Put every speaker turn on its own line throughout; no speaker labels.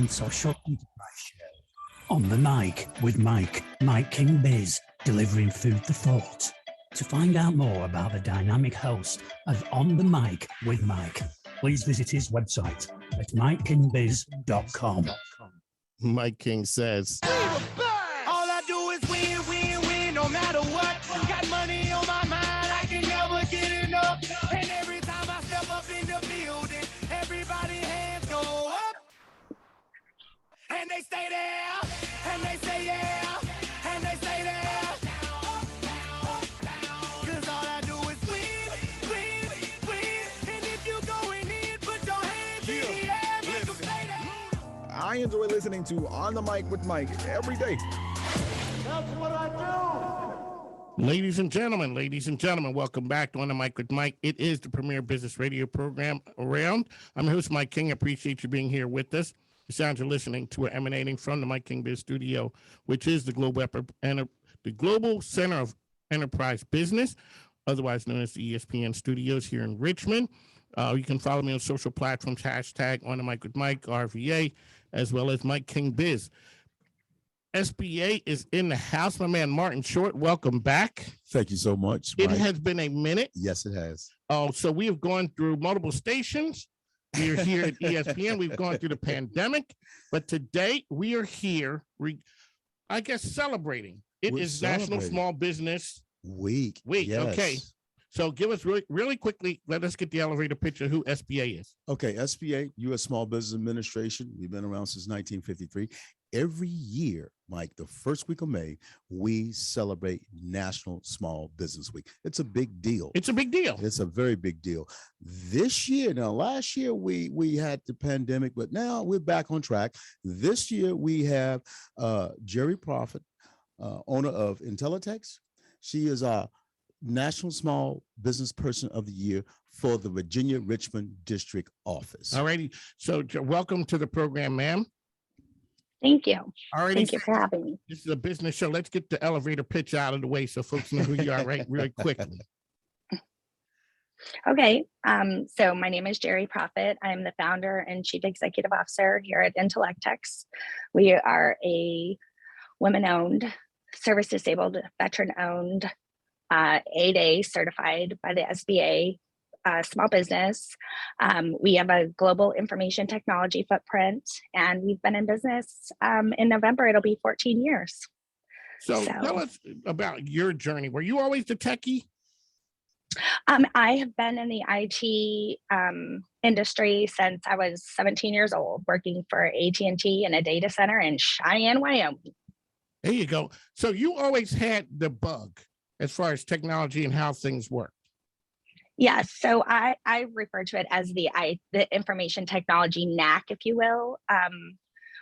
award-winning social enterprise show. On the Mic with Mike King Biz, delivering food for thought. To find out more about the dynamic host of On the Mic with Mike, please visit his website at mikekingbiz.com.
Mike King says,
All I do is win, win, win, no matter what. Got money on my mind, I can never get enough. And every time I step up in the building, everybody hands go up. And they stay there, and they say yeah, and they stay there. Cause all I do is win, win, win. And if you going in, put your hands in the air, make them stay there.
I enjoy listening to On the Mic with Mike every day.
That's what I do.
ladies and gentlemen, welcome back to On the Mic with Mike. It is the premier business radio program around. I'm your host, Mike King. I appreciate you being here with us. The sounds you're listening to are emanating from the Mike King Biz Studio, which is the global center of enterprise business, otherwise known as the ESPN Studios here in Richmond. You can follow me on social platforms, hashtag On the Mic with Mike, RVA, as well as Mike King Biz. SBA is in the house. My man, Martin Short, welcome back.
Thank you so much,
It
Mike.
has been a minute.
Yes, it has.
Oh, so we have gone through multiple stations. We are here at ESPN. We've gone through the pandemic, but today we are here, celebrating. It
We're
is National
celebrating.
Small Business
Week.
Week.
Yes.
Okay. So give us really quickly, let us get the elevator pitch of who SBA is.
Okay, SBA, U.S. Small Business Administration. We've been around since 1953. Every year, Mike, the first week of May, we celebrate National Small Business Week. It's a big deal.
It's a big deal.
It's a very big deal. This year, now last year we had the pandemic, but now we're back on track. This year we have Jerry Prophet, owner of Intelitex. She is our National Small Business Person of the Year for the Virginia Richmond District Office.
All righty. So welcome to the program, ma'am.
Thank you.
All righty.
Thank you for having me.
This is a business show. Let's get the elevator pitch out of the way so folks know who you are really quickly.
Okay. So my name is Jerry Prophet. I'm the founder and chief executive officer here at Intellectex. We are a women-owned, service-disabled, veteran-owned, 8A certified by the SBA small business. We have a global information technology footprint, and we've been in business. In November, it'll be 14 years.
So tell us about your journey. Were you always the techie?
I have been in the IT industry since I was 17 years old, working for AT&T in a data center in Cheyenne, Wyoming.
There you go. So you always had the bug as far as technology and how things work.
Yes, so I refer to it as the information technology knack, if you will,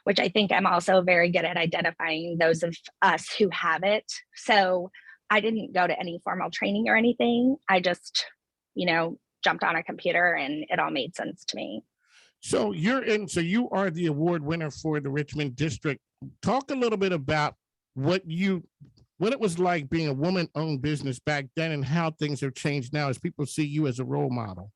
which I think I'm also very good at identifying those of us who have it. So I didn't go to any formal training or anything. I just, jumped on a computer and it all made sense to me.
So you are the award winner for the Richmond District. Talk a little bit about what it was like being a woman-owned business back then and how things have changed now as people see you as a role model.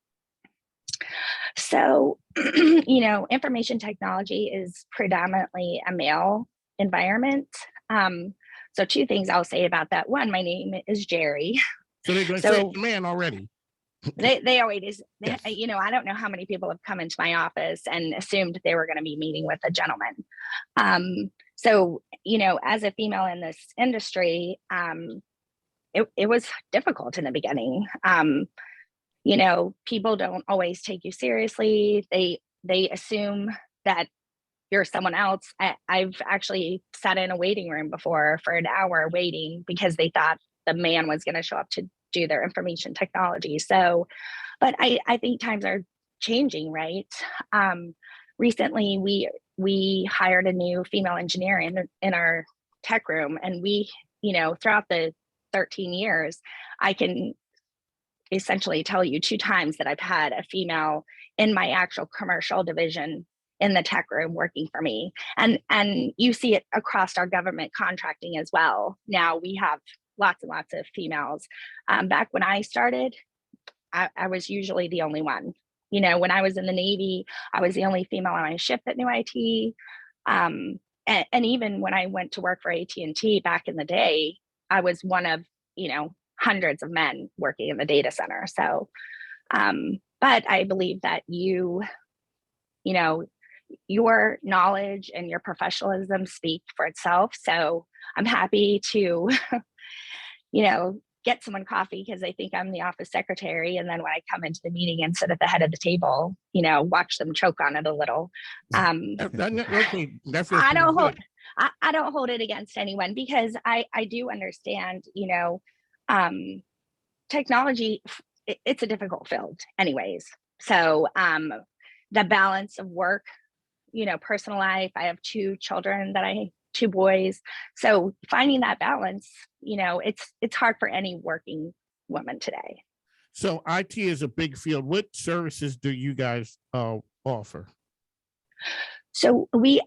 So, information technology is predominantly a male environment. So two things I'll say about that. One, my name is Jerry.
So they're going to say it's a man already.
They always,
Yes.
I don't know how many people have come into my office and assumed they were going to be meeting with a gentleman. So, as a female in this industry, it was difficult in the beginning. People don't always take you seriously. They assume that you're someone else. I've actually sat in a waiting room before for an hour waiting because they thought the man was going to show up to do their information technology. So, but I think times are changing, right? Recently, we hired a new female engineer in our tech room, and we, throughout the 13 years, I can essentially tell you 2 times that I've had a female in my actual commercial division in the tech room working for me. And you see it across our government contracting as well. Now we have lots and lots of females. Back when I started, I was usually the only one. When I was in the Navy, I was the only female on my ship that knew IT. And even when I went to work for AT&T back in the day, I was one of, hundreds of men working in the data center. So, but I believe that your knowledge and your professionalism speak for itself. So I'm happy to, get someone coffee because they think I'm the office secretary. And then when I come into the meeting and sit at the head of the table, watch them choke on it a little.
Okay, that feels
I don't
pretty
hold,
good.
I don't hold it against anyone because I do understand, technology, it's a difficult field anyways. So the balance of work, personal life, I have two children two boys. So finding that balance, it's hard for any working woman today.
So IT is a big field. What services do you guys offer?
So we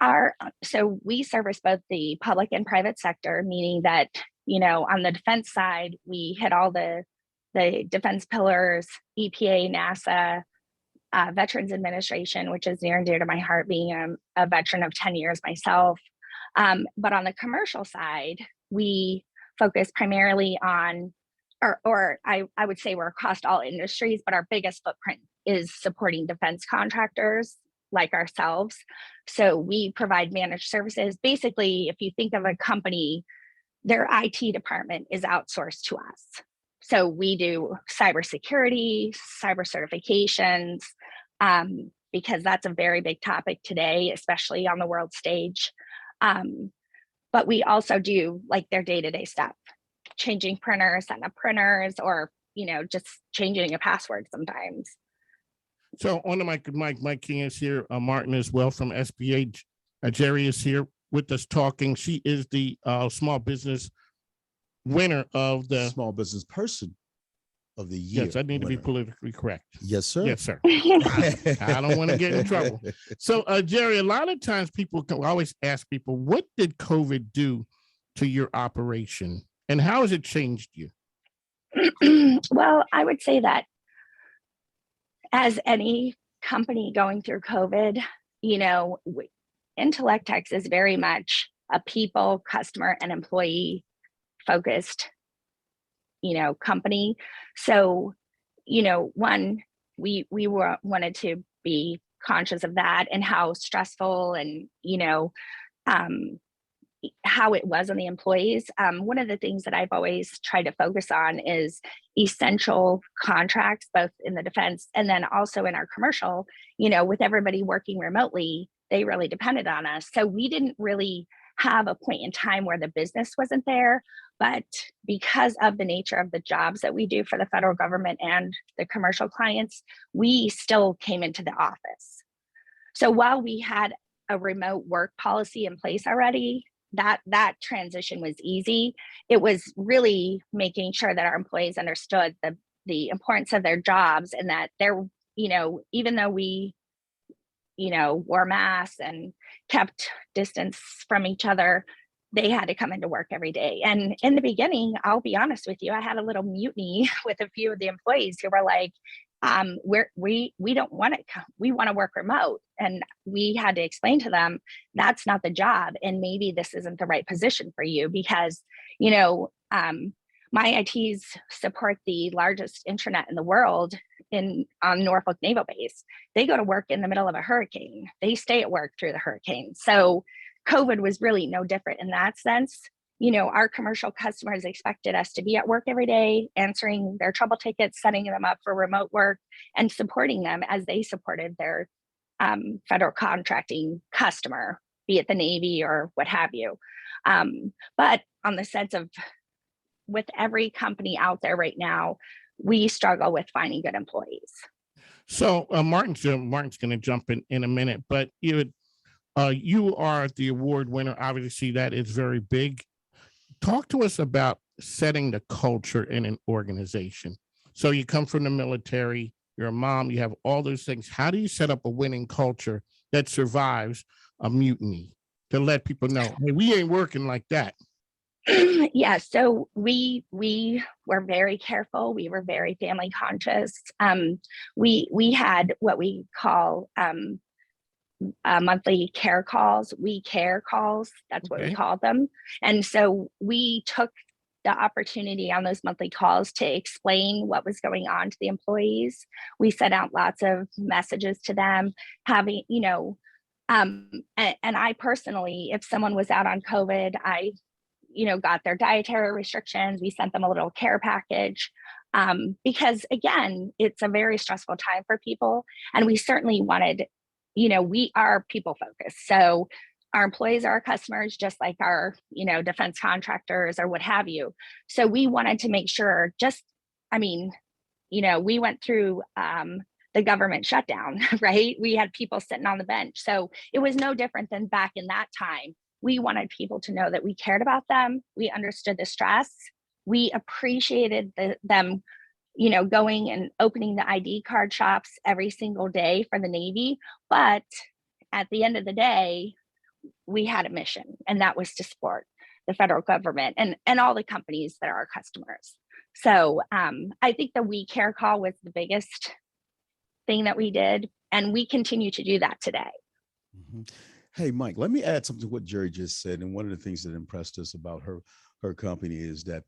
service both the public and private sector, meaning that, on the defense side, we hit all the defense pillars, EPA, NASA, Veterans Administration, which is near and dear to my heart, being a veteran of 10 years myself. But on the commercial side, we focus primarily on, or I would say we're across all industries, but our biggest footprint is supporting defense contractors like ourselves. So we provide managed services. Basically, if you think of a company, their IT department is outsourced to us. So we do cybersecurity, cyber certifications, because that's a very big topic today, especially on the world stage. But we also do like their day-to-day stuff, changing printers, setting up printers, or, just changing a password sometimes.
So on the mic, Mike King is here. Martin as well from SBA. Jerry is here with us talking. She is the small business winner of the
Small business person of the year.
Yes, I need to be
winner.
politically correct.
Yes, sir.
Yes, sir. I don't want to get in trouble. So, Jerry, a lot of times people always ask people, what did COVID do to your operation and how has it changed you?
Well, I would say that as any company going through COVID, Intellectex is very much a people, customer, and employee focused, company. So, one, we wanted to be conscious of that and how stressful and, how it was on the employees. One of the things that I've always tried to focus on is essential contracts, both in the defense and then also in our commercial, with everybody working remotely, they really depended on us. So we didn't really have a point in time where the business wasn't there, but because of the nature of the jobs that we do for the federal government and the commercial clients, we still came into the office. So while we had a remote work policy in place already, that transition was easy. It was really making sure that our employees understood the importance of their jobs and that they're, even though we, wore masks and kept distance from each other, they had to come into work every day. And in the beginning, I'll be honest with you, I had a little mutiny with a few of the employees who were like, we don't want to come. We want to work remote. And we had to explain to them, that's not the job. And maybe this isn't the right position for you because, my ITs support the largest intranet in the world on Norfolk Naval Base. They go to work in the middle of a hurricane. They stay at work through the hurricane. So COVID was really no different in that sense. Our commercial customers expected us to be at work every day, answering their trouble tickets, setting them up for remote work, and supporting them as they supported their federal contracting customer, be it the Navy or what have you. But on the sense of, with every company out there right now, we struggle with finding good employees.
So Martin's going to jump in a minute, but you are the award winner. Obviously, that is very big. Talk to us about setting the culture in an organization. So you come from the military, you're a mom, you have all those things. How do you set up a winning culture that survives a mutiny to let people know, hey, we ain't working like that?
Yeah, so we were very careful. We were very family conscious. We had what we call monthly care calls, we care calls. That's what we
Okay.
called them. And so we took the opportunity on those monthly calls to explain what was going on to the employees. We sent out lots of messages to them, having, and I personally, if someone was out on COVID, I, got their dietary restrictions. We sent them a little care package. Because again, it's a very stressful time for people. And we certainly wanted, we are people focused. So our employees are our customers, just like our, defense contractors or what have you. So we wanted to make sure we went through the government shutdown, right? We had people sitting on the bench. So it was no different than back in that time. We wanted people to know that we cared about them. We understood the stress. We appreciated them, going and opening the ID card shops every single day for the Navy. But at the end of the day, we had a mission, and that was to support the federal government and all the companies that are our customers. So I think the We Care call was the biggest thing that we did, and we continue to do that today.
Mhm. Hey, Mike, let me add something to what Jerry just said. And one of the things that impressed us about her company is that,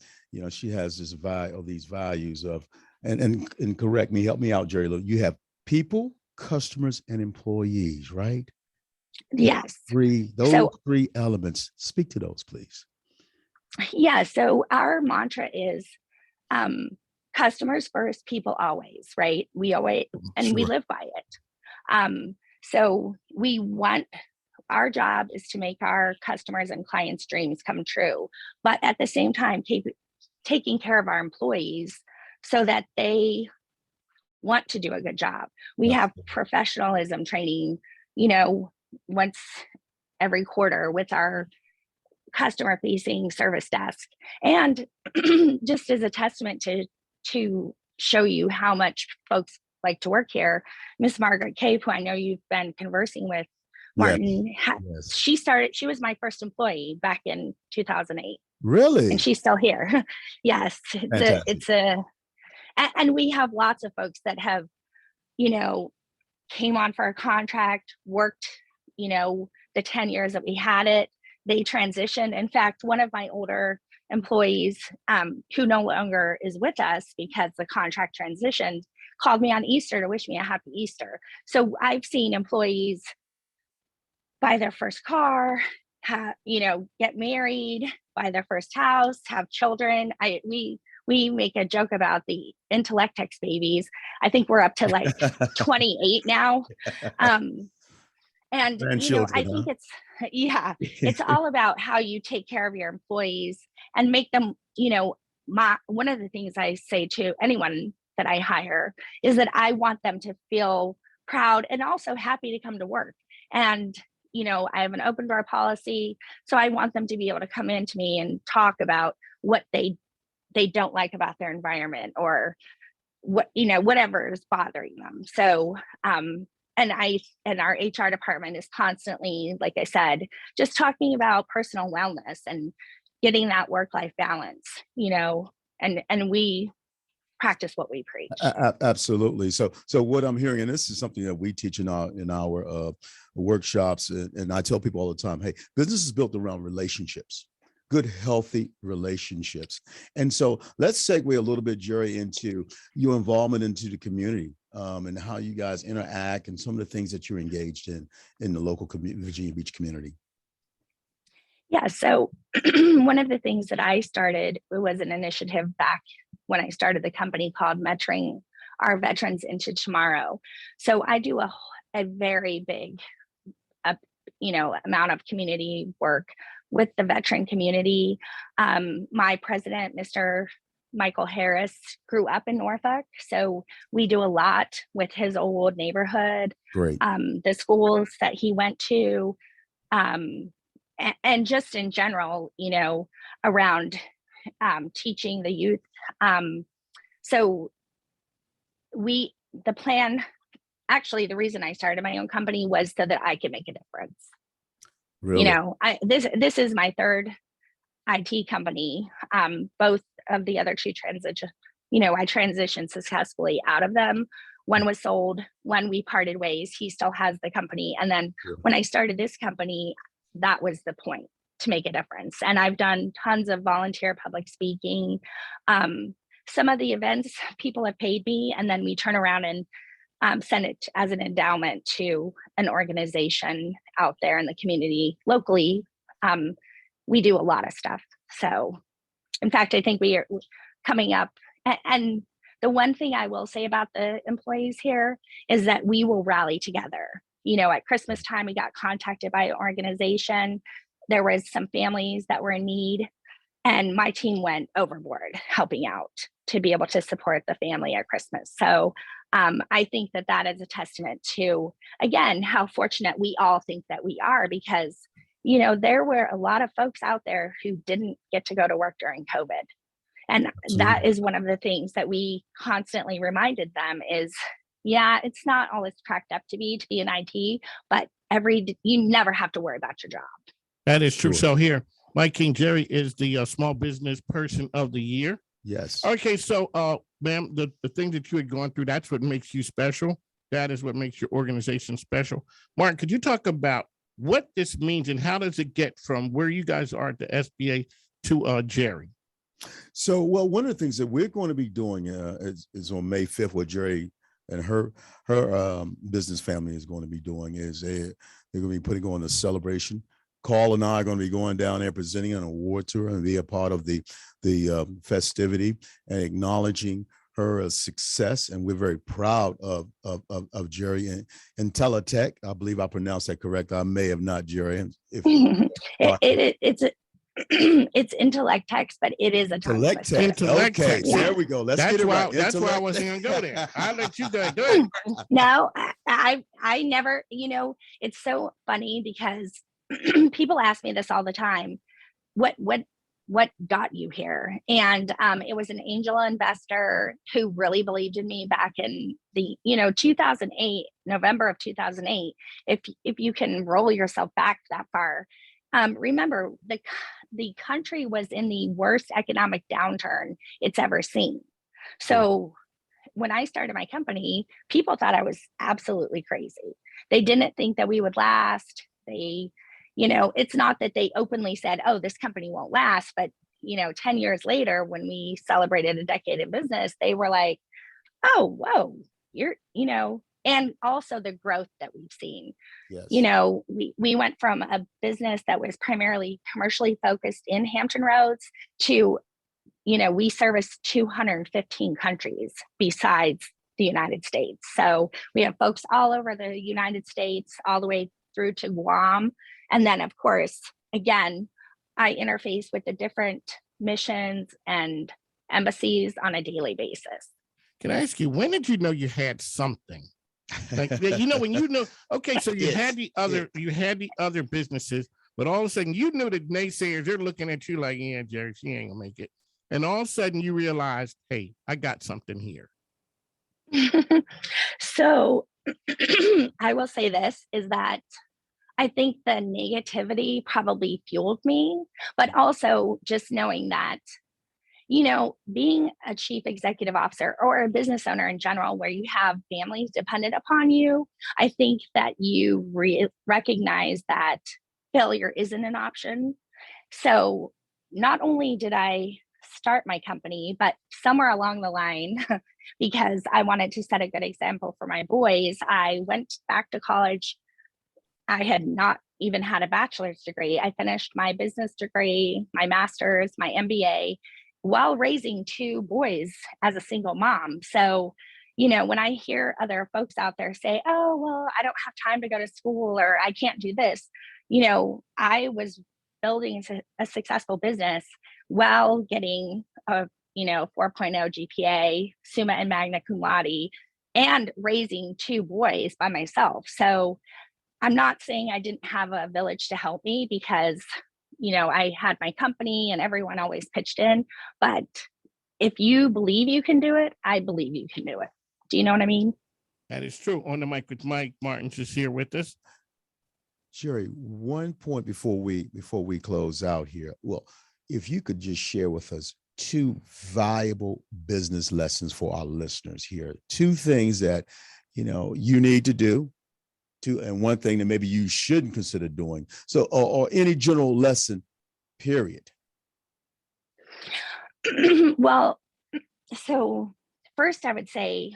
she has these values of, and correct me, help me out, Jerry. Look, you have people, customers, and employees, right?
Yes.
Those three elements. Speak to those, please.
Yeah. So our mantra is customers first, people always, right? We always, and we live by it. So our job is to make our customers and clients' dreams come true, but at the same time, taking care of our employees so that they want to do a good job. We have professionalism training, once every quarter with our customer facing service desk. And just as a testament to show you how much folks like to work here, Miss Margaret Cave, who I know you've been conversing with, Martin, she was my first employee back in 2008.
Really?
And she's still here. Yes. And we have lots of folks that have, came on for a contract, worked, the 10 years that we had it. They transitioned. In fact, one of my older employees who no longer is with us because the contract transitioned called me on Easter to wish me a happy Easter. So I've seen employees buy their first car, get married, buy their first house, have children. We make a joke about the Intellectex babies. I think we're up to like 28 now. And I think it's all about how you take care of your employees and make them, one of the things I say to anyone that I hire is that I want them to feel proud and also happy to come to work. And I have an open door policy, so I want them to be able to come in to me and talk about what they don't like about their environment or whatever is bothering them. So and our HR department is constantly, like I said, just talking about personal wellness and getting that work-life balance, and we practice what we preach.
Absolutely. So what I'm hearing, and this is something that we teach in our workshops, and I tell people all the time, hey, business is built around relationships, good, healthy relationships. And so let's segue a little bit, Jerry, into your involvement into the community and how you guys interact and some of the things that you're engaged in the local Virginia Beach community.
Yeah, so one of the things that I started was an initiative back when I started the company called Mentoring Our Veterans into Tomorrow. So I do a very big, amount of community work with the veteran community. My president, Mr. Michael Harris, grew up in Norfolk, so we do a lot with his old neighborhood.
Great.
The schools that he went to, and just in general, around teaching the youth. So the plan, actually, the reason I started my own company was so that I could make a difference.
Really?
This is my third IT company. Both of the other two I transitioned successfully out of them. One was sold, one we parted ways. He still has the company. And then when I started this company, that was the point, to make a difference. And I've done tons of volunteer public speaking. Some of the events people have paid me, and then we turn around and send it as an endowment to an organization out there in the community locally. We do a lot of stuff. So in fact, I think we are coming up. And the one thing I will say about the employees here is that we will rally together. At Christmas time, we got contacted by an organization. There was some families that were in need, and my team went overboard helping out to be able to support the family at Christmas. So I think that is a testament to, again, how fortunate we all think that we are, because there were a lot of folks out there who didn't get to go to work during COVID. And that is one of the things that we constantly reminded them is, yeah, it's not all it's cracked up to be in IT, but you never have to worry about your job.
That is true. So here, Mike King, Jerry is the Small Business Person of the Year.
Yes.
Okay, so ma'am, the thing that you had gone through, that's what makes you special. That is what makes your organization special. Martin, could you talk about what this means and how does it get from where you guys are at the SBA to Jerry?
So, well, one of the things that we're going to be doing is on May 5th, what Jerry and her business family is going to be doing is they're going to be putting on a celebration. Carl and I are going to be going down there presenting an award to her and be a part of the festivity and acknowledging her success. And we're very proud of Jerry and Teletech. I believe I pronounced that correct. I may have not, Jerry.
It's Intellectex, but it is a tongue twister.
Okay,
Yeah.
There we go. That's
why that's why I wasn't gonna go there. I'll let you go ahead.
No, I never. It's so funny because people ask me this all the time. What got you here? And it was an angel investor who really believed in me back in the 2008, November of 2008. If you can roll yourself back that far. Remember, the country was in the worst economic downturn it's ever seen. So when I started my company, people thought I was absolutely crazy. They didn't think that we would last. It's not that they openly said, oh, this company won't last. But, 10 years later, when we celebrated a decade in business, they were like, oh, whoa, and also the growth that we've seen.
Yes.
We went from a business that was primarily commercially focused in Hampton Roads to, we service 215 countries besides the United States. So we have folks all over the United States, all the way through to Guam. And then, of course, again, I interface with the different missions and embassies on a daily basis.
Can I ask you, when did you know you had something? Like, when okay, so you had the other businesses, but all of a sudden you knew the naysayers, they're looking at you like, yeah, Jerry, she ain't gonna make it. And all of a sudden you realized, hey, I got something here.
So I will say this is that I think the negativity probably fueled me, but also just knowing that being a chief executive officer or a business owner in general, where you have families dependent upon you, I think that you recognize that failure isn't an option. So not only did I start my company, but somewhere along the line, because I wanted to set a good example for my boys, I went back to college. I had not even had a bachelor's degree. I finished my business degree, my master's, my MBA, while raising two boys as a single mom. So, when I hear other folks out there say, oh, well, I don't have time to go to school or I can't do this, I was building a successful business while getting a, 4.0 GPA, summa and magna cum laude, and raising two boys by myself. So I'm not saying I didn't have a village to help me because I had my company and everyone always pitched in, but if you believe you can do it, I believe you can do it. Do you know what I mean?
That is true. On the mic with Mike. Martin's is here with us.
Jerry, one point before we close out here. Well, if you could just share with us two valuable business lessons for our listeners here, two things that, you need to do, and one thing that maybe you shouldn't consider doing. So, or any general lesson, period.
Well, so first I would say,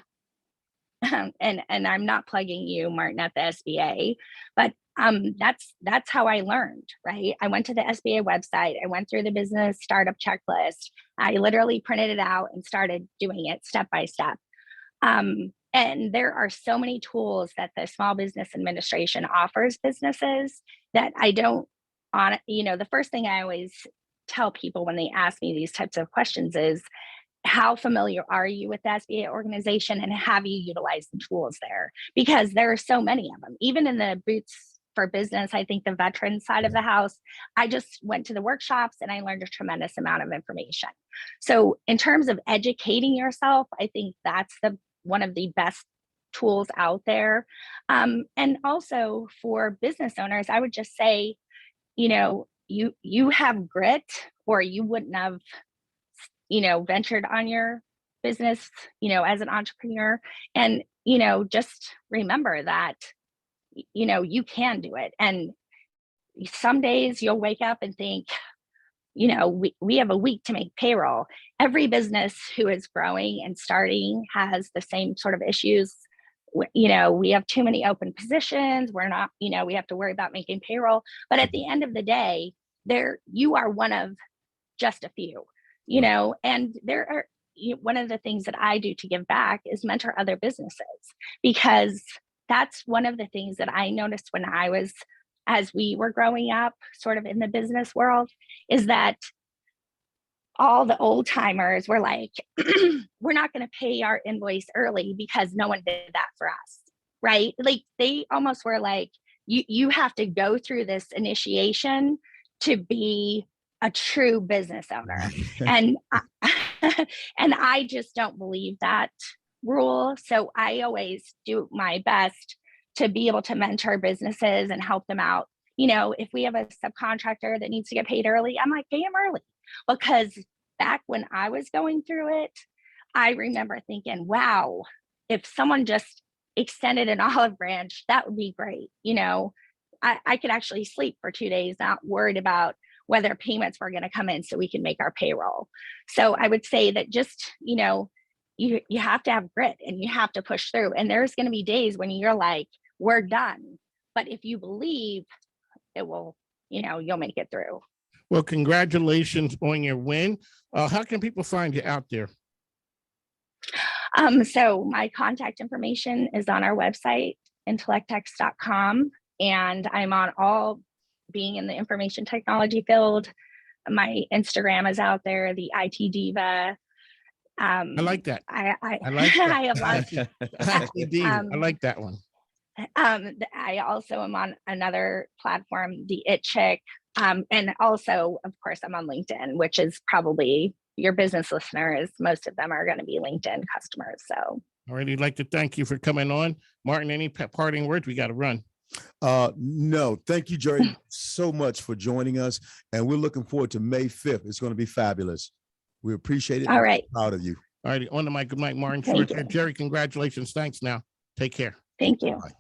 and I'm not plugging you, Martin, at the SBA, but that's how I learned, right? I went to the SBA website, I went through the business startup checklist, I literally printed it out and started doing it step by step. And there are so many tools that the Small Business Administration offers businesses that I don't the first thing I always tell people when they ask me these types of questions is, how familiar are you with the SBA organization, and have you utilized the tools there? Because there are so many of them. Even in the Boots for Business, I think the veteran side of the house, I just went to the workshops and I learned a tremendous amount of information. So in terms of educating yourself, I think that's one of the best tools out there. And also for business owners, I would just say, you have grit, or you wouldn't have ventured on your business, as an entrepreneur. And, just remember that, you can do it. And some days you'll wake up and think, we have a week to make payroll. Every business who is growing and starting has the same sort of issues. We have too many open positions. We're not, we have to worry about making payroll. But at the end of the day, you are one of just a few. And there are, one of the things that I do to give back is mentor other businesses, because that's one of the things that I noticed as we were growing up sort of in the business world, is that all the old timers were like, we're not going to pay our invoice early because no one did that for us. Right. Like they almost were like, you have to go through this initiation to be a true business owner. And and I just don't believe that rule. So I always do my best to be able to mentor businesses and help them out. If we have a subcontractor that needs to get paid early, I'm like, pay him early. Because back when I was going through it, I remember thinking, wow, if someone just extended an olive branch, that would be great. I could actually sleep for 2 days, not worried about whether payments were going to come in so we can make our payroll. So I would say that just, you have to have grit and you have to push through. And there's going to be days when you're like, we're done. But if you believe, it will, you'll make it through.
Well, congratulations on your win. How can people find you out there?
So my contact information is on our website, intellectx.com. And I'm on all, being in the information technology field. My Instagram is out there, the IT Diva.
I like that.
I
like that.
I have lots.
I like that one.
I also am on another platform, the It Chick. And also, of course, I'm on LinkedIn, which is probably your business listeners. Most of them are going to be LinkedIn customers. So
I'd really like to thank you for coming on. Martin, any parting words? We got to run.
No, thank you, Jerry, so much for joining us. And we're looking forward to May 5th. It's going to be fabulous. We appreciate it.
All right.
Proud of you.
All right. On the mic with Mike Martin.
Thank you.
Jerry, congratulations. Thanks now. Take care.
Thank you.
Bye.